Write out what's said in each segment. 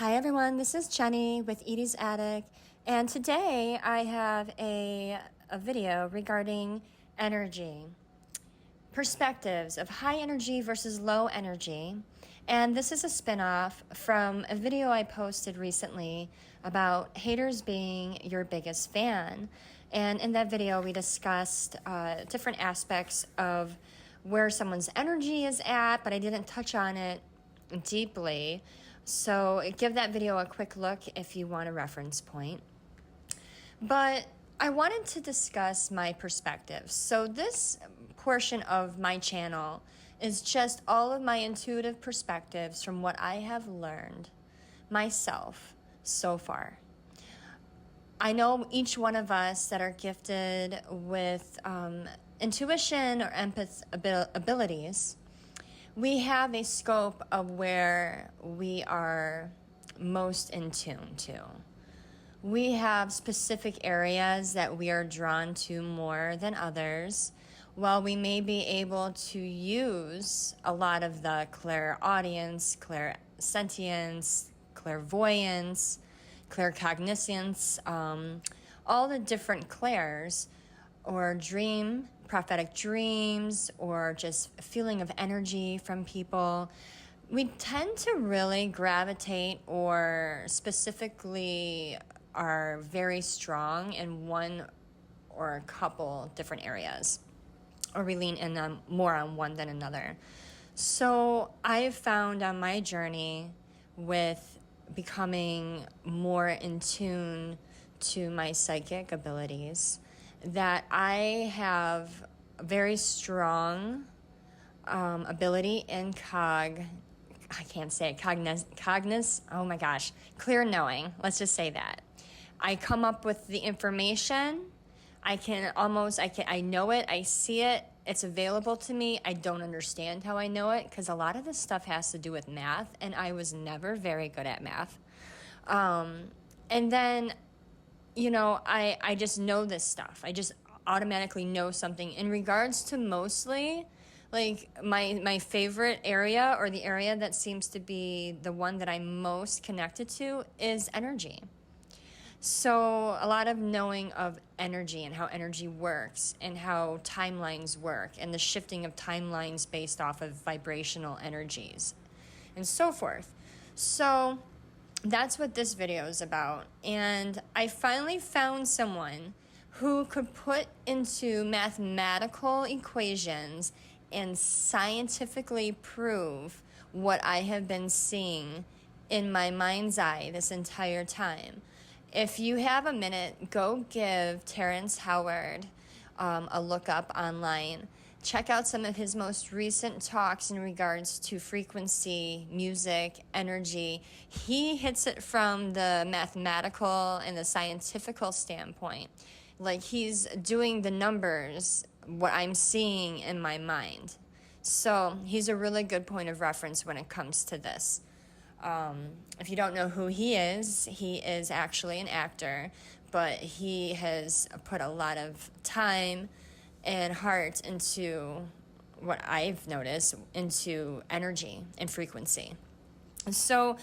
Hi everyone, this is Jenny with Edie's Attic, and today I have a video regarding energy, perspectives of high energy versus low energy, and this is a spin-off from a video I posted recently about haters being your biggest fan. And in that video we discussed different aspects of where someone's energy is at, but I didn't touch on it deeply. So give that video a quick look if you want a reference point. But I wanted to discuss my perspectives. So this portion of my channel is just all of my intuitive perspectives from what I have learned myself so far. I know each one of us that are gifted with intuition or empath abilities, we have a scope of where we are most in tune to. We have specific areas that we are drawn to more than others. While we may be able to use a lot of the clairaudience, clairsentience, clairvoyance, claircognizance, all the different clairs, or prophetic dreams, or just a feeling of energy from people, we tend to really gravitate or specifically are very strong in one or a couple different areas, or we lean in on more on one than another. So I've found on my journey with becoming more in tune to my psychic abilities that I have a very strong ability in clear knowing. Let's just say that. I come up with the information. I know it, I see it, it's available to me. I don't understand how I know it because a lot of this stuff has to do with math, and I was never very good at math. And then I just know this stuff. I just automatically know something in regards to mostly like my favorite area, or the area that seems to be the one that I'm most connected to, is energy. So a lot of knowing of energy and how energy works and how timelines work and the shifting of timelines based off of vibrational energies and so forth. So that's what this video is about. And I finally found someone who could put into mathematical equations and scientifically prove what I have been seeing in my mind's eye this entire time. If you have a minute, go give Terrence Howard a look up online. Check out some of his most recent talks in regards to frequency, music, energy. He hits it from the mathematical and the scientifical standpoint. Like, he's doing the numbers, what I'm seeing in my mind. So he's a really good point of reference when it comes to this. If you don't know who he is actually an actor, but he has put a lot of time and heart into what I've noticed, into energy and frequency. So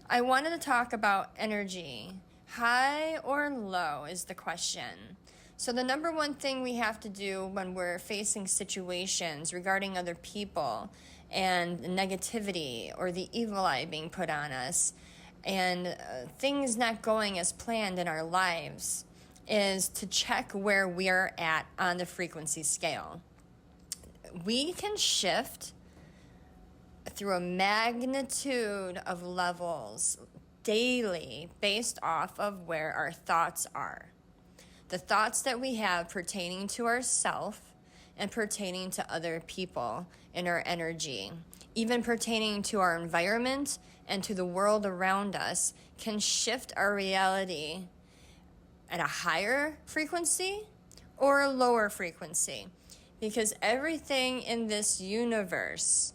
I wanted to talk about energy. High or low is the question. So the number one thing we have to do when we're facing situations regarding other people and negativity or the evil eye being put on us and things not going as planned in our lives is to check where we're at on the frequency scale. We can shift through a magnitude of levels daily based off of where our thoughts are. The thoughts that we have pertaining to ourselves and pertaining to other people in our energy, even pertaining to our environment and to the world around us, can shift our reality at a higher frequency or a lower frequency. Because everything in this universe,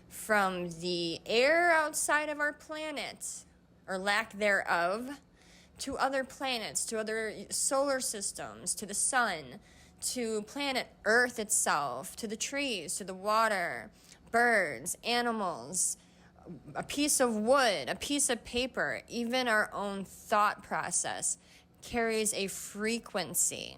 from the air outside of our planet, or lack thereof, to other planets, to other solar systems, to the sun, to planet Earth itself, to the trees, to the water, birds, animals, a piece of wood, a piece of paper, even our own thought process carries a frequency.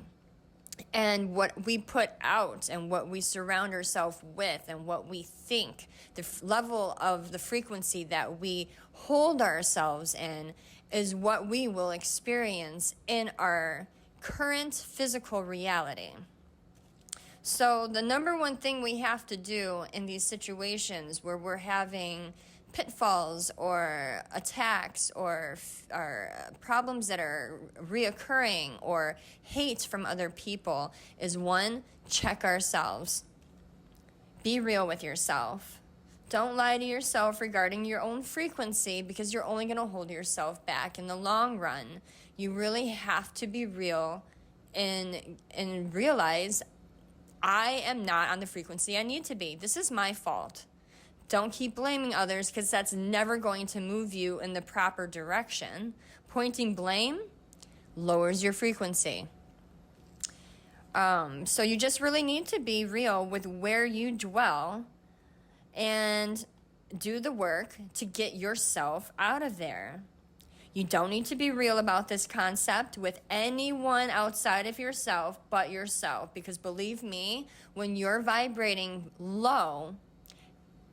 And what we put out and what we surround ourselves with and what we think, the level of the frequency that we hold ourselves in is what we will experience in our current physical reality. So the number one thing we have to do in these situations where we're having pitfalls or attacks or problems that are reoccurring or hate from other people is, one, check ourselves. Be real with yourself. Don't lie to yourself regarding your own frequency, because you're only going to hold yourself back in the long run. You really have to be real and realize, I am not on the frequency I need to be. This is my fault. Don't keep blaming others, because that's never going to move you in the proper direction. Pointing blame lowers your frequency. So you just really need to be real with where you dwell and do the work to get yourself out of there. You don't need to be real about this concept with anyone outside of yourself but yourself, because believe me, when you're vibrating low,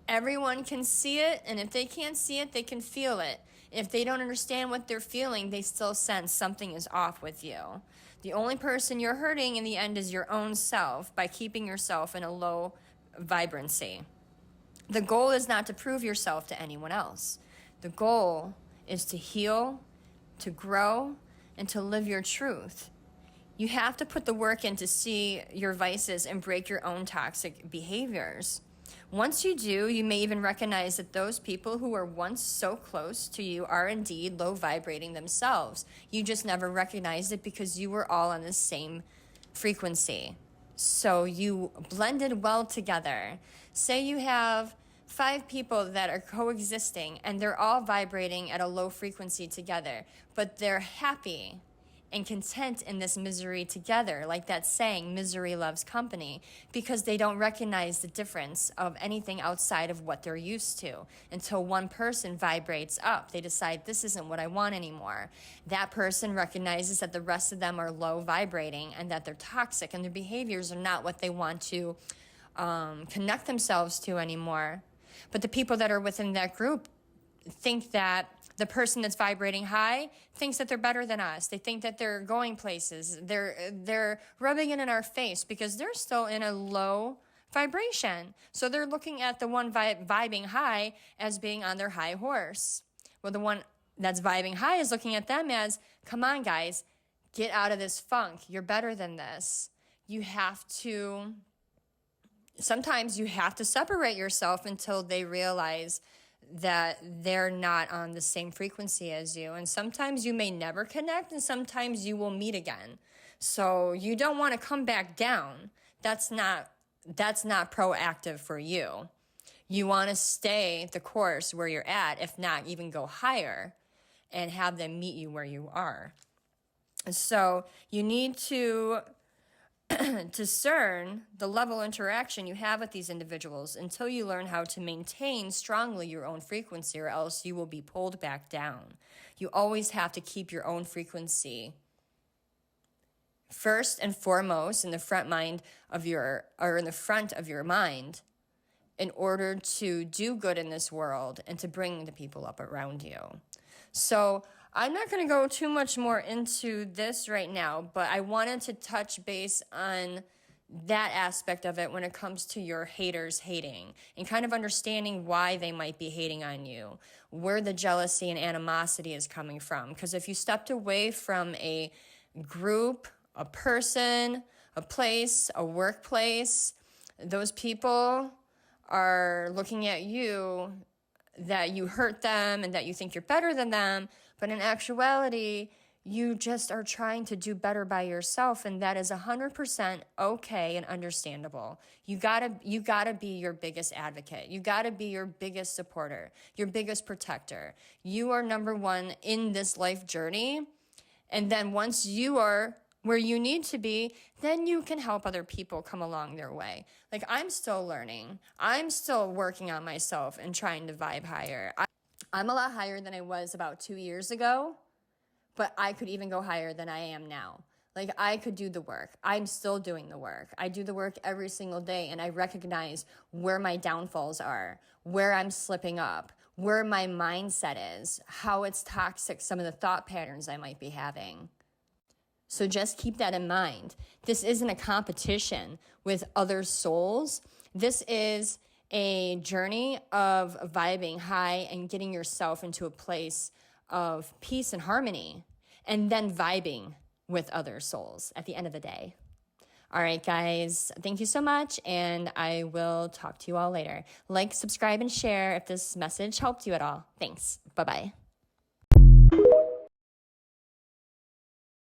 everyone can see it, and if they can't see it, they can feel it. If they don't understand what they're feeling, they still sense something is off with you. The only person you're hurting in the end is your own self by keeping yourself in a low vibrancy. The goal is not to prove yourself to anyone else. The goal is to heal, to grow, and to live your truth. You have to put the work in to see your vices and break your own toxic behaviors. Once you do, you may even recognize that those people who were once so close to you are indeed low vibrating themselves. You just never recognized it because you were all on the same frequency. So you blended well together. Say you have 5 people that are coexisting and they're all vibrating at a low frequency together, but they're happy and content in this misery together, like that saying, misery loves company, because they don't recognize the difference of anything outside of what they're used to. Until one person vibrates up, they decide, this isn't what I want anymore. That person recognizes that the rest of them are low vibrating and that they're toxic and their behaviors are not what they want to connect themselves to anymore. But the people that are within that group think that the person that's vibrating high thinks that they're better than us. They think that they're going places. They're rubbing it in our face because they're still in a low vibration. So they're looking at the one vibing high as being on their high horse. Well, the one that's vibing high is looking at them as, come on, guys, get out of this funk. You're better than this. Sometimes you have to separate yourself until they realize that they're not on the same frequency as you. And sometimes you may never connect, and sometimes you will meet again. So you don't want to come back down. That's not proactive for you. You want to stay the course where you're at, if not even go higher, and have them meet you where you are. So you need to discern the level of interaction you have with these individuals until you learn how to maintain strongly your own frequency, or else you will be pulled back down. You always have to keep your own frequency first and foremost in the front of your mind in order to do good in this world and to bring the people up around you. So I'm not going to go too much more into this right now, but I wanted to touch base on that aspect of it when it comes to your haters hating and kind of understanding why they might be hating on you, where the jealousy and animosity is coming from. Because if you stepped away from a group, a person, a place, a workplace, those people are looking at you that you hurt them and that you think you're better than them. But in actuality, you just are trying to do better by yourself, and that is 100% okay and understandable. You gotta be your biggest advocate. You gotta be your biggest supporter, your biggest protector. You are number one in this life journey, and then once you are where you need to be, then you can help other people come along their way. Like, I'm still learning. I'm still working on myself and trying to vibe higher. I'm a lot higher than I was about 2 years ago, but I could even go higher than I am now. Like, I could do the work. I'm still doing the work. I do the work every single day, and I recognize where my downfalls are, where I'm slipping up, where my mindset is, how it's toxic, some of the thought patterns I might be having. So just keep that in mind. This isn't a competition with other souls. This is a journey of vibing high and getting yourself into a place of peace and harmony, and then vibing with other souls at the end of the day. All right, guys, thank you so much, and I will talk to you all later. Like, subscribe, and share if this message helped you at all. Thanks. Bye-bye.